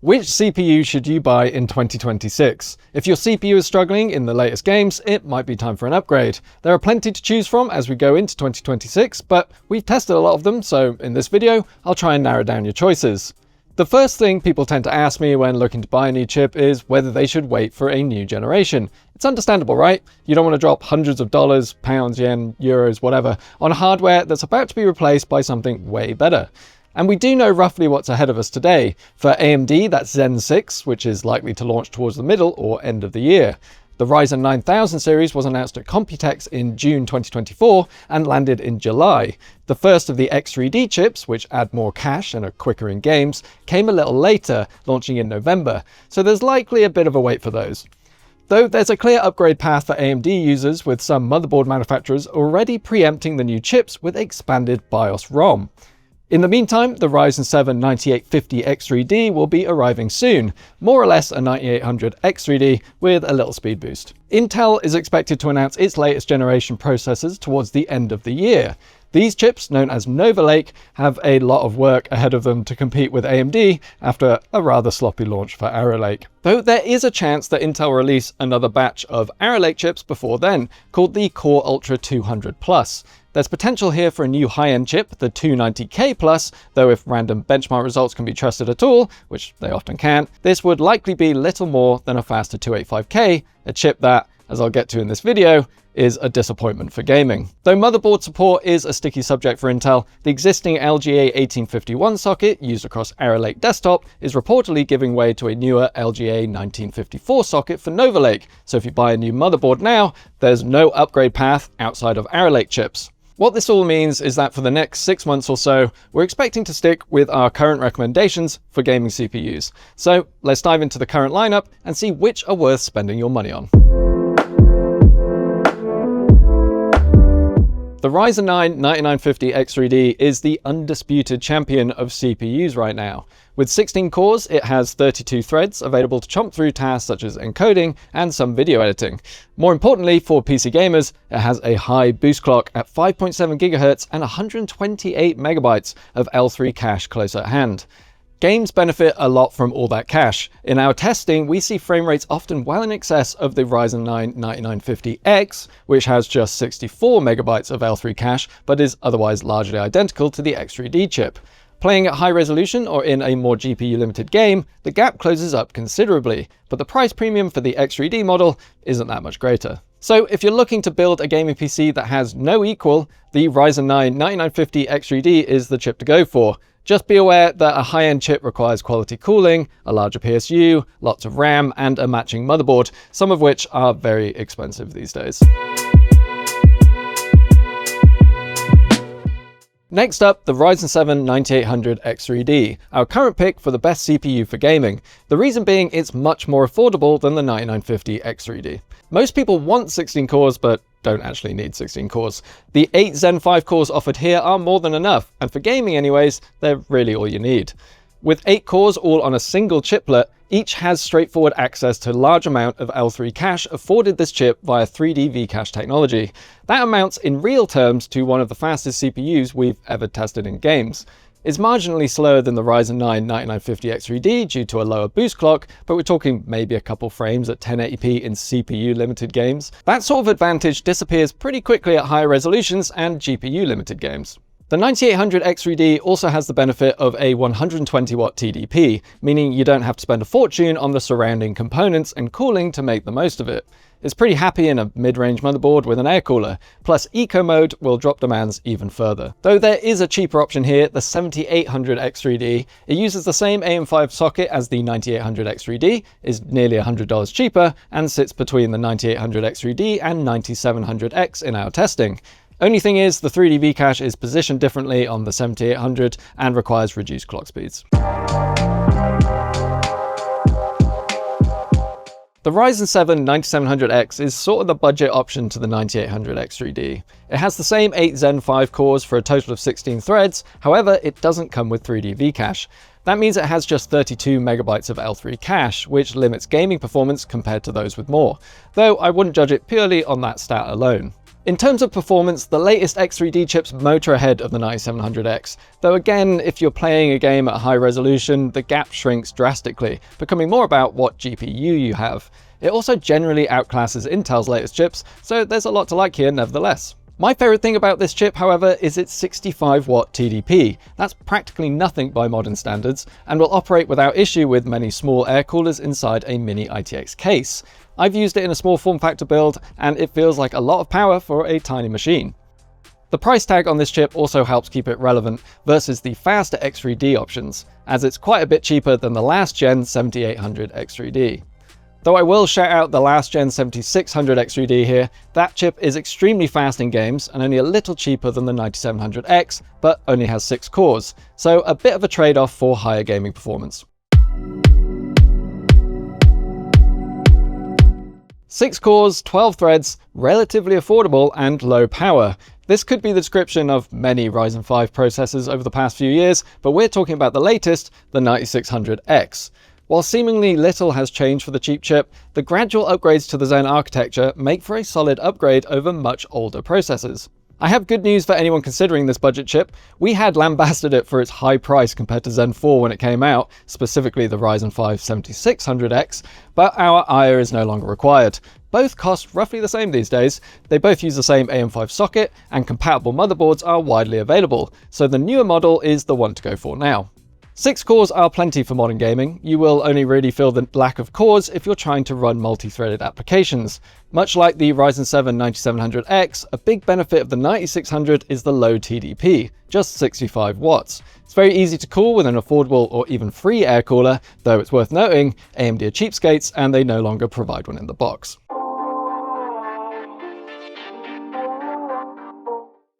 Which CPU should you buy in 2026? If your CPU is struggling in the latest games, it might be time for an upgrade. There are plenty to choose from as we go into 2026, but we've tested a lot of them, so in this video, I'll try and narrow down your choices. The first thing people tend to ask me when looking to buy a new chip is whether they should wait for a new generation. It's understandable, right? You don't want to drop hundreds of dollars, pounds, yen, euros, whatever, on hardware that's about to be replaced by something way better. And we do know roughly what's ahead of us today. For AMD, that's Zen 6, which is likely to launch towards the middle or end of the year. The Ryzen 9000 series was announced at Computex in June 2024 and landed in July. The first of the X3D chips, which add more cache and are quicker in games, came a little later, launching in November, so there's likely a bit of a wait for those. Though there's a clear upgrade path for AMD users, with some motherboard manufacturers already preempting the new chips with expanded BIOS ROM. In the meantime, the Ryzen 7 9850 X3D will be arriving soon, more or less a 9800 X3D with a little speed boost. Intel is expected to announce its latest generation processors towards the end of the year. These chips, known as Nova Lake, have a lot of work ahead of them to compete with AMD after a rather sloppy launch for Arrow Lake. Though there is a chance that Intel will release another batch of Arrow Lake chips before then, called the Core Ultra 200 Plus. There's potential here for a new high-end chip, the 290K Plus, though if random benchmark results can be trusted at all, which they often can, this would likely be little more than a faster 285K, a chip that, as I'll get to in this video, is a disappointment for gaming. Though motherboard support is a sticky subject for Intel, the existing LGA 1851 socket used across Arrow Lake desktop is reportedly giving way to a newer LGA 1954 socket for Nova Lake, so if you buy a new motherboard now, there's no upgrade path outside of Arrow Lake chips. What this all means is that for the next 6 months or so, we're expecting to stick with our current recommendations for gaming CPUs. So let's dive into the current lineup and see which are worth spending your money on. The Ryzen 9 9950 X3D is the undisputed champion of CPUs right now. With 16 cores, it has 32 threads available to chomp through tasks such as encoding and some video editing. More importantly, for PC gamers, it has a high boost clock at 5.7 GHz and 128 MB of L3 cache close at hand. Games benefit a lot from all that cache. In our testing, we see frame rates often well in excess of the Ryzen 9 9950X, which has just 64 MB of L3 cache, but is otherwise largely identical to the X3D chip. Playing at high resolution or in a more GPU-limited game, the gap closes up considerably, but the price premium for the X3D model isn't that much greater. So if you're looking to build a gaming PC that has no equal, the Ryzen 9 9950 X3D is the chip to go for. Just be aware that a high-end chip requires quality cooling, a larger PSU, lots of RAM, and a matching motherboard, some of which are very expensive these days. Next up, the Ryzen 7 9800 X3D, our current pick for the best CPU for gaming. The reason being it's much more affordable than the 9950 X3D. Most people want 16 cores, but don't actually need 16 cores. The 8 Zen 5 cores offered here are more than enough, and for gaming anyways, they're really all you need. With 8 cores all on a single chiplet, each has straightforward access to a large amount of L3 cache afforded this chip via 3D V-cache technology. That amounts in real terms to one of the fastest CPUs we've ever tested in games. It's marginally slower than the Ryzen 9 9950 X3D due to a lower boost clock, but we're talking maybe a couple frames at 1080p in CPU-limited games. That sort of advantage disappears pretty quickly at higher resolutions and GPU-limited games. The 9800 X3D also has the benefit of a 120 watt TDP, meaning you don't have to spend a fortune on the surrounding components and cooling to make the most of it. It's pretty happy in a mid-range motherboard with an air cooler, plus eco mode will drop demands even further. Though there is a cheaper option here, the 7800 X3D. It uses the same AM5 socket as the 9800 X3D, is nearly $100 cheaper, and sits between the 9800 X3D and 9700X in our testing. Only thing is, the 3D V-cache is positioned differently on the 7800 and requires reduced clock speeds. The Ryzen 7 9700X is sort of the budget option to the 9800 X3D. It has the same 8 Zen 5 cores for a total of 16 threads, however, it doesn't come with 3D V-cache. That means it has just 32 MB of L3 cache, which limits gaming performance compared to those with more, though I wouldn't judge it purely on that stat alone. In terms of performance, the latest X3D chips motor ahead of the 9700X, though again, if you're playing a game at high resolution, the gap shrinks drastically, becoming more about what GPU you have. It also generally outclasses Intel's latest chips, so there's a lot to like here nevertheless. My favourite thing about this chip, however, is its 65-watt TDP. That's practically nothing by modern standards, and will operate without issue with many small air coolers inside a mini ITX case. I've used it in a small form factor build, and it feels like a lot of power for a tiny machine. The price tag on this chip also helps keep it relevant versus the faster X3D options, as it's quite a bit cheaper than the last gen 7800 X3D. Though I will shout out the last gen 7600 X3D here, that chip is extremely fast in games and only a little cheaper than the 9700X, but only has 6 cores, so a bit of a trade-off for higher gaming performance. 6 cores, 12 threads, relatively affordable and low power. This could be the description of many Ryzen 5 processors over the past few years, but we're talking about the latest, the 9600X. While seemingly little has changed for the cheap chip, the gradual upgrades to the Zen architecture make for a solid upgrade over much older processors. I have good news for anyone considering this budget chip. We had lambasted it for its high price compared to Zen 4 when it came out, specifically the Ryzen 5 7600X, but our ire is no longer required. Both cost roughly the same these days, they both use the same AM5 socket, and compatible motherboards are widely available, so the newer model is the one to go for now. 6 cores are plenty for modern gaming. You will only really feel the lack of cores if you're trying to run multi-threaded applications. Much like the Ryzen 7 9700X, a big benefit of the 9600 is the low TDP, just 65 watts. It's very easy to cool with an affordable or even free air cooler, though it's worth noting, AMD are cheapskates and they no longer provide one in the box.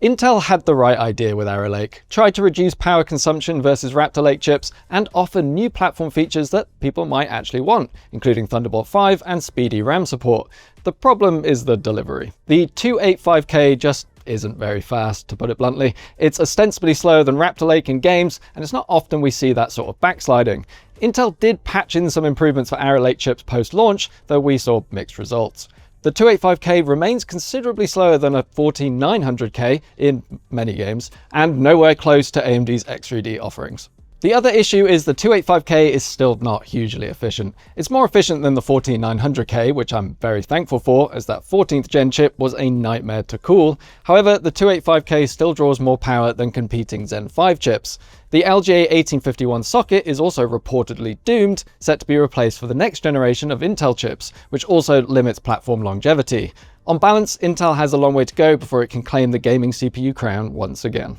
Intel had the right idea with Arrow Lake, tried to reduce power consumption versus Raptor Lake chips, and offer new platform features that people might actually want, including Thunderbolt 5 and speedy RAM support. The problem is the delivery. The 285K just isn't very fast, to put it bluntly. It's ostensibly slower than Raptor Lake in games, and it's not often we see that sort of backsliding. Intel did patch in some improvements for Arrow Lake chips post-launch, though we saw mixed results. The 285K remains considerably slower than a 14900K in many games, and nowhere close to AMD's X3D offerings. The other issue is the 285K is still not hugely efficient. It's more efficient than the 14900K, which I'm very thankful for, as that 14th gen chip was a nightmare to cool. However, the 285K still draws more power than competing Zen 5 chips. The LGA 1851 socket is also reportedly doomed, set to be replaced for the next generation of Intel chips, which also limits platform longevity. On balance, Intel has a long way to go before it can claim the gaming CPU crown once again.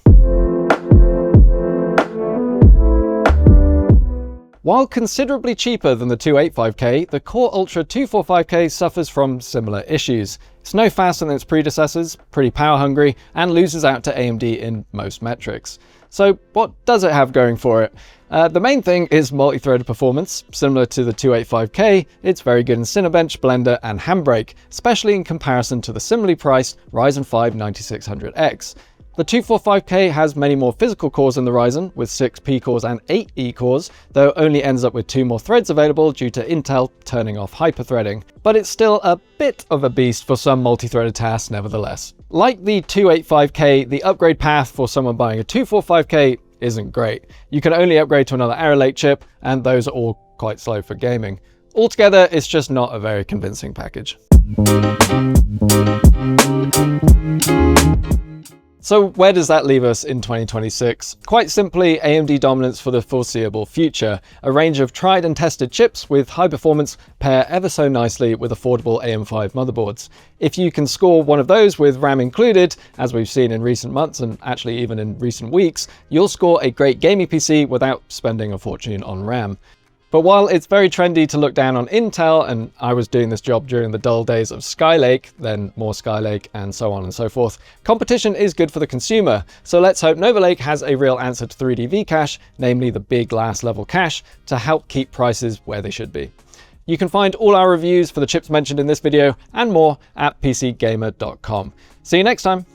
While considerably cheaper than the 285K, the Core Ultra 245K suffers from similar issues. It's no faster than its predecessors, pretty power hungry, and loses out to AMD in most metrics. So what does it have going for it? The main thing is multi-threaded performance. Similar to the 285K, it's very good in Cinebench, Blender, and Handbrake, especially in comparison to the similarly priced Ryzen 5 9600X. The 245K has many more physical cores than the Ryzen, with 6 P cores and 8 E cores, though only ends up with 2 more threads available due to Intel turning off hyperthreading. But it's still a bit of a beast for some multi-threaded tasks nevertheless. Like the 285K, the upgrade path for someone buying a 245K isn't great. You can only upgrade to another Arrow Lake chip, and those are all quite slow for gaming. Altogether, it's just not a very convincing package. So where does that leave us in 2026? Quite simply, AMD dominance for the foreseeable future. A range of tried and tested chips with high performance pair ever so nicely with affordable AM5 motherboards. If you can score one of those with RAM included, as we've seen in recent months and actually even in recent weeks, you'll score a great gaming PC without spending a fortune on RAM. But while it's very trendy to look down on Intel, and I was doing this job during the dull days of Skylake, then more Skylake, and so on and so forth, competition is good for the consumer. So let's hope Nova Lake has a real answer to 3D V-Cache, namely the big last level cache, to help keep prices where they should be. You can find all our reviews for the chips mentioned in this video and more at pcgamer.com. See you next time.